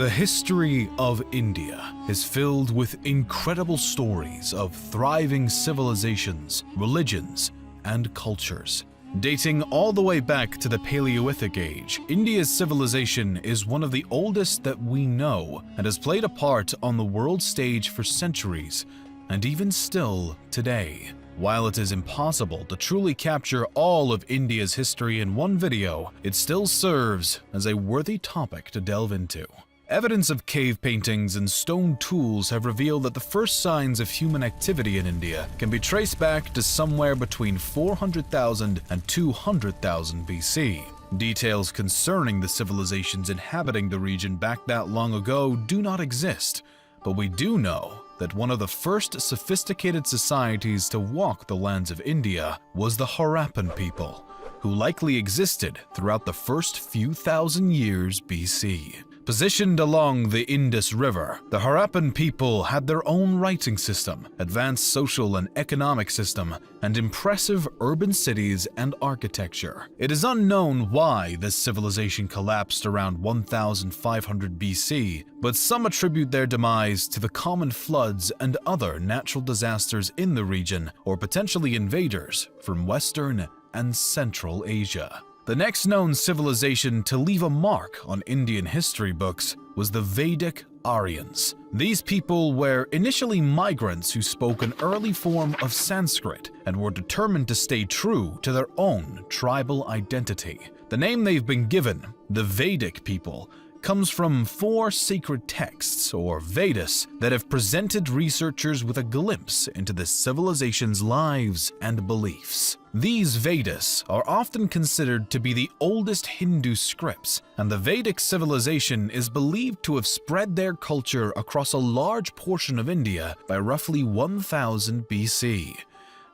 The history of India is filled with incredible stories of thriving civilizations, religions, and cultures. Dating all the way back to the Paleolithic age, India's civilization is one of the oldest that we know and has played a part on the world stage for centuries, and even still today. While it is impossible to truly capture all of India's history in one video, it still serves as a worthy topic to delve into. Evidence of cave paintings and stone tools have revealed that the first signs of human activity in India can be traced back to somewhere between 400,000 and 200,000 BC. Details concerning the civilizations inhabiting the region back that long ago do not exist, but we do know that one of the first sophisticated societies to walk the lands of India was the Harappan people, who likely existed throughout the first few thousand years BC. Positioned along the Indus River, the Harappan people had their own writing system, advanced social and economic system, and impressive urban cities and architecture. It is unknown why this civilization collapsed around 1500 BC, but some attribute their demise to the common floods and other natural disasters in the region, or potentially invaders from Western and Central Asia. The next known civilization to leave a mark on Indian history books was the Vedic Aryans. These people were initially migrants who spoke an early form of Sanskrit and were determined to stay true to their own tribal identity. The name they've been given, the Vedic people, comes from 4 sacred texts, or Vedas, that have presented researchers with a glimpse into the civilization's lives and beliefs. These Vedas are often considered to be the oldest Hindu scripts, and the Vedic civilization is believed to have spread their culture across a large portion of India by roughly 1000 BC.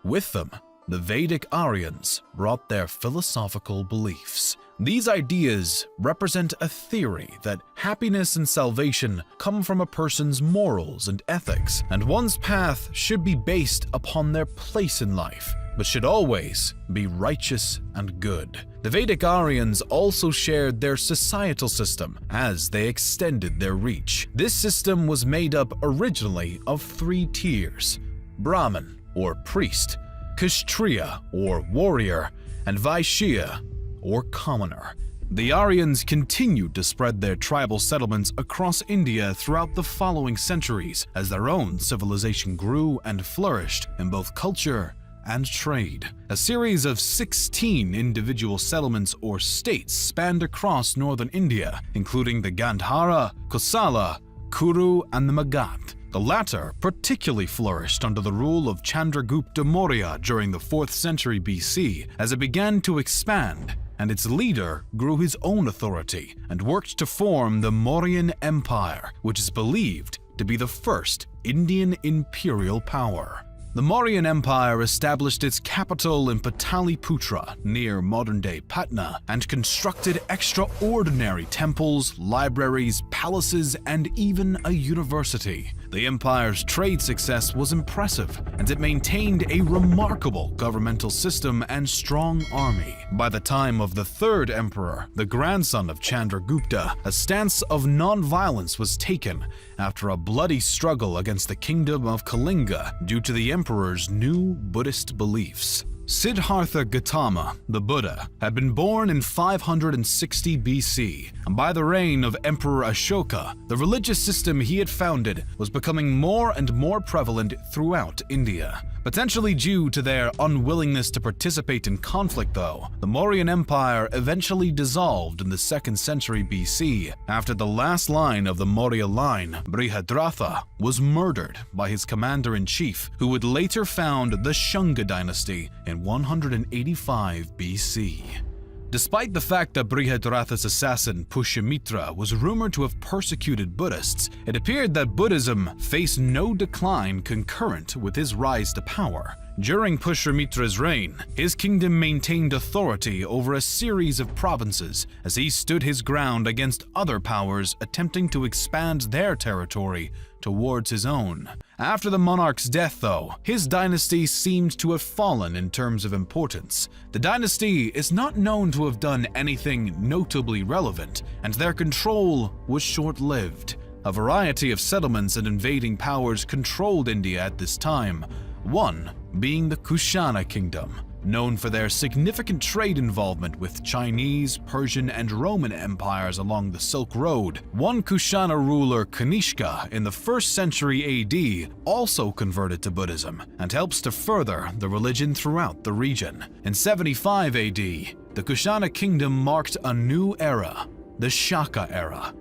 With them, the Vedic Aryans brought their philosophical beliefs. These ideas represent a theory that happiness and salvation come from a person's morals and ethics, and one's path should be based upon their place in life, but should always be righteous and good. The Vedic Aryans also shared their societal system as they extended their reach. This system was made up originally of 3 tiers: Brahmin, or priest, Kshatriya, or warrior, and Vaishya, or commoner. The Aryans continued to spread their tribal settlements across India throughout the following centuries as their own civilization grew and flourished in both culture and trade. A series of 16 individual settlements or states spanned across northern India, including the Gandhara, Kosala, Kuru, and the Magadh. The latter particularly flourished under the rule of Chandragupta Maurya during the 4th century BC as it began to expand, and its leader grew his own authority and worked to form the Mauryan Empire, which is believed to be the first Indian imperial power. The Mauryan Empire established its capital in Pataliputra near modern-day Patna and constructed extraordinary temples, libraries, palaces, and even a university. The empire's trade success was impressive, and it maintained a remarkable governmental system and strong army. By the time of the 3rd emperor, the grandson of Chandragupta, a stance of non-violence was taken after a bloody struggle against the kingdom of Kalinga due to the emperor's new Buddhist beliefs. Siddhartha Gautama, the Buddha, had been born in 560 BC, and by the reign of Emperor Ashoka, the religious system he had founded was becoming more and more prevalent throughout India. Potentially due to their unwillingness to participate in conflict though, the Mauryan Empire eventually dissolved in the 2nd century BC after the last line of the Maurya line, Brihadratha, was murdered by his commander-in-chief, who would later found the Shunga dynasty in 185 BC. Despite the fact that Brihadratha's assassin Pushyamitra was rumored to have persecuted Buddhists, it appeared that Buddhism faced no decline concurrent with his rise to power. During Pushyamitra's reign, his kingdom maintained authority over a series of provinces as he stood his ground against other powers attempting to expand their territory towards his own. After the monarch's death, though, his dynasty seemed to have fallen in terms of importance. The dynasty is not known to have done anything notably relevant, and their control was short-lived. A variety of settlements and invading powers controlled India at this time, one being the Kushana kingdom, known for their significant trade involvement with Chinese, Persian, and Roman empires along the Silk Road. One Kushana ruler, Kanishka, in the 1st century AD, also converted to Buddhism and helps to further the religion throughout the region. In 75 AD, the Kushana kingdom marked a new era, the Shaka era.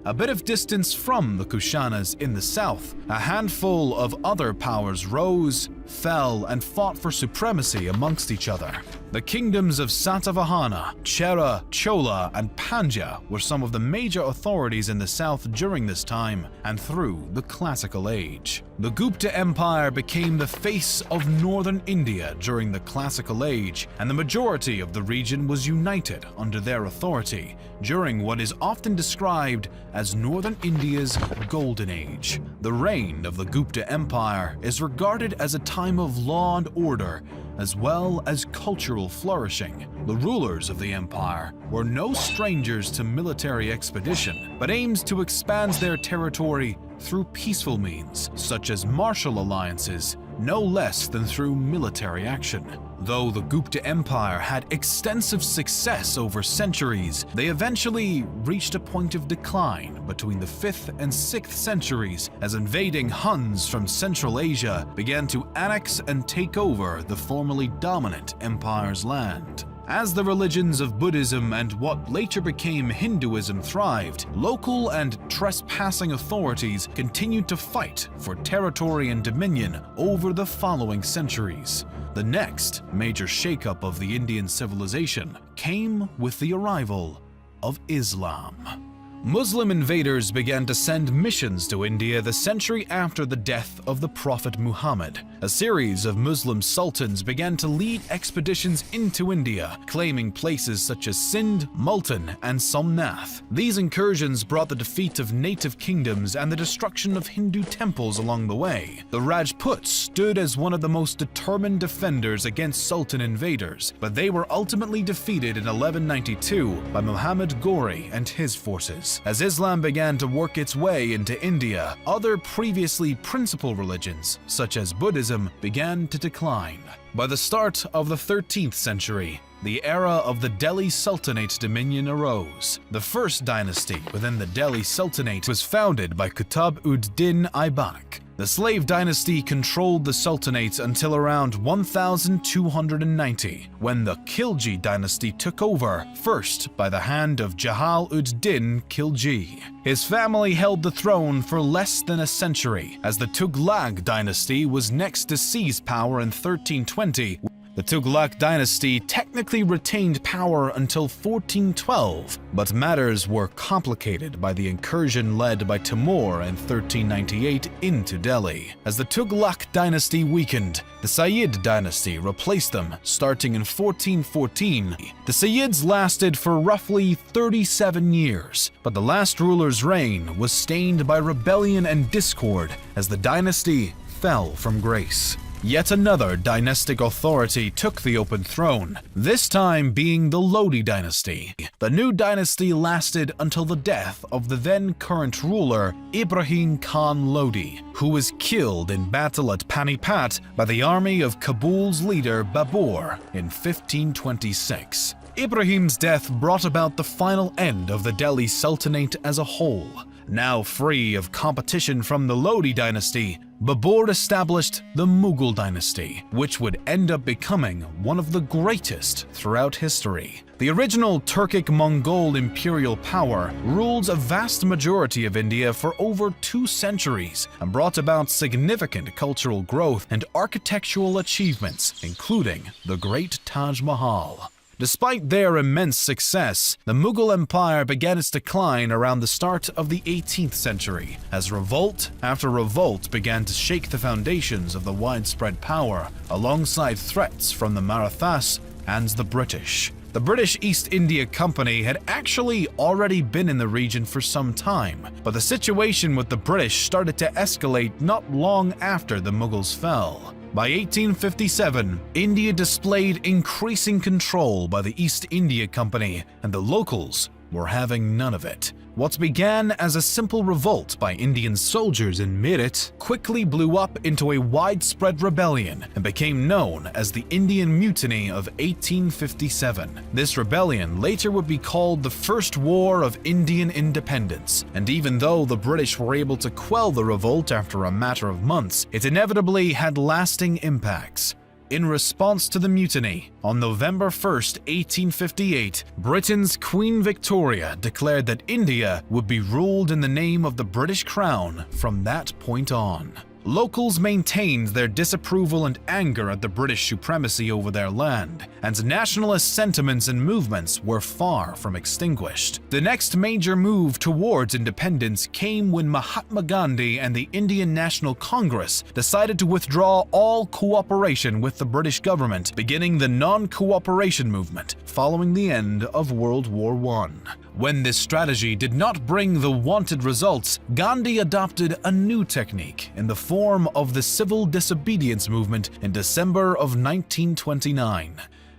A bit of distance from the Kushanas in the south, a handful of other powers rose, fell, and fought for supremacy amongst each other. The kingdoms of Satavahana, Chera, Chola, and Pandya were some of the major authorities in the south during this time and through the Classical Age. The Gupta Empire became the face of northern India during the Classical Age, and the majority of the region was united under their authority during what is often described as northern India's Golden Age. The reign of the Gupta Empire is regarded as a time of law and order, as well as cultural flourishing. The rulers of the empire were no strangers to military expedition, but aimed to expand their territory through peaceful means, such as martial alliances, no less than through military action. Though the Gupta Empire had extensive success over centuries, they eventually reached a point of decline between the 5th and 6th centuries as invading Huns from Central Asia began to annex and take over the formerly dominant empire's land. As the religions of Buddhism and what later became Hinduism thrived, local and trespassing authorities continued to fight for territory and dominion over the following centuries. The next major shakeup of the Indian civilization came with the arrival of Islam. Muslim invaders began to send missions to India the century after the death of the Prophet Muhammad. A series of Muslim sultans began to lead expeditions into India, claiming places such as Sindh, Multan, and Somnath. These incursions brought the defeat of native kingdoms and the destruction of Hindu temples along the way. The Rajputs stood as one of the most determined defenders against Sultan invaders, but they were ultimately defeated in 1192 by Muhammad Ghori and his forces. As Islam began to work its way into India, other previously principal religions, such as Buddhism, began to decline. By the start of the 13th century, the era of the Delhi Sultanate dominion arose. The first dynasty within the Delhi Sultanate was founded by Qutb-ud-Din Aibak. The slave dynasty controlled the Sultanate until around 1290, when the Khilji dynasty took over, first by the hand of Jahal-ud-Din Khilji. His family held the throne for less than a century, as the Tughlaq dynasty was next to seize power in 1320. The Tughlaq dynasty technically retained power until 1412, but matters were complicated by the incursion led by Timur in 1398 into Delhi. As the Tughlaq dynasty weakened, the Sayyid dynasty replaced them starting in 1414. The Sayyids lasted for roughly 37 years, but the last ruler's reign was stained by rebellion and discord as the dynasty fell from grace. Yet another dynastic authority took the open throne, this time being the Lodi dynasty. The new dynasty lasted until the death of the then current ruler, Ibrahim Khan Lodi, who was killed in battle at Panipat by the army of Kabul's leader Babur in 1526. Ibrahim's death brought about the final end of the Delhi Sultanate as a whole. Now free of competition from the Lodi dynasty, Babur established the Mughal dynasty, which would end up becoming one of the greatest throughout history. The original Turkic-Mongol imperial power ruled a vast majority of India for over 2 centuries and brought about significant cultural growth and architectural achievements, including the Great Taj Mahal. Despite their immense success, the Mughal Empire began its decline around the start of the 18th century, as revolt after revolt began to shake the foundations of the widespread power, alongside threats from the Marathas and the British. The British East India Company had actually already been in the region for some time, but the situation with the British started to escalate not long after the Mughals fell. By 1857, India displayed increasing control by the East India Company, and the locals were having none of it. What began as a simple revolt by Indian soldiers in Meerut quickly blew up into a widespread rebellion and became known as the Indian Mutiny of 1857. This rebellion later would be called the First War of Indian Independence, and even though the British were able to quell the revolt after a matter of months, it inevitably had lasting impacts. In response to the mutiny, on November 1, 1858, Britain's Queen Victoria declared that India would be ruled in the name of the British Crown from that point on. Locals maintained their disapproval and anger at the British supremacy over their land, and nationalist sentiments and movements were far from extinguished. The next major move towards independence came when Mahatma Gandhi and the Indian National Congress decided to withdraw all cooperation with the British government, beginning the non-cooperation movement following the end of World War I. When this strategy did not bring the wanted results, Gandhi adopted a new technique in the form of the civil disobedience movement in December of 1929.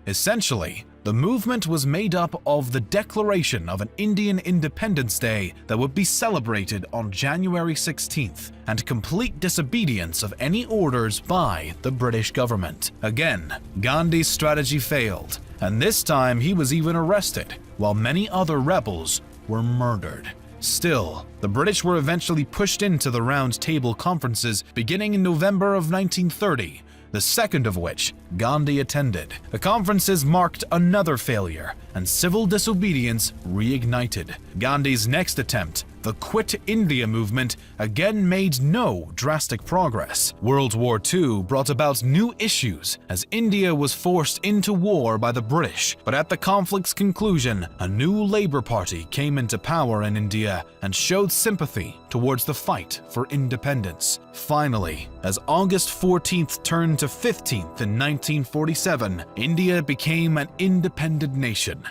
Essentially, the movement was made up of the declaration of an Indian Independence Day that would be celebrated on January 16th, and complete disobedience of any orders by the British government. Again, Gandhi's strategy failed, and this time he was even arrested, while many other rebels were murdered. Still, the British were eventually pushed into the Round Table conferences beginning in November of 1930, the second of which Gandhi attended. The conferences marked another failure, and civil disobedience reignited. Gandhi's next attempt, the Quit India movement, again made no drastic progress. World War II brought about new issues as India was forced into war by the British, but at the conflict's conclusion, a new Labour Party came into power in India and showed sympathy towards the fight for independence. Finally, as August 14th turned to 15th in 1947, India became an independent nation,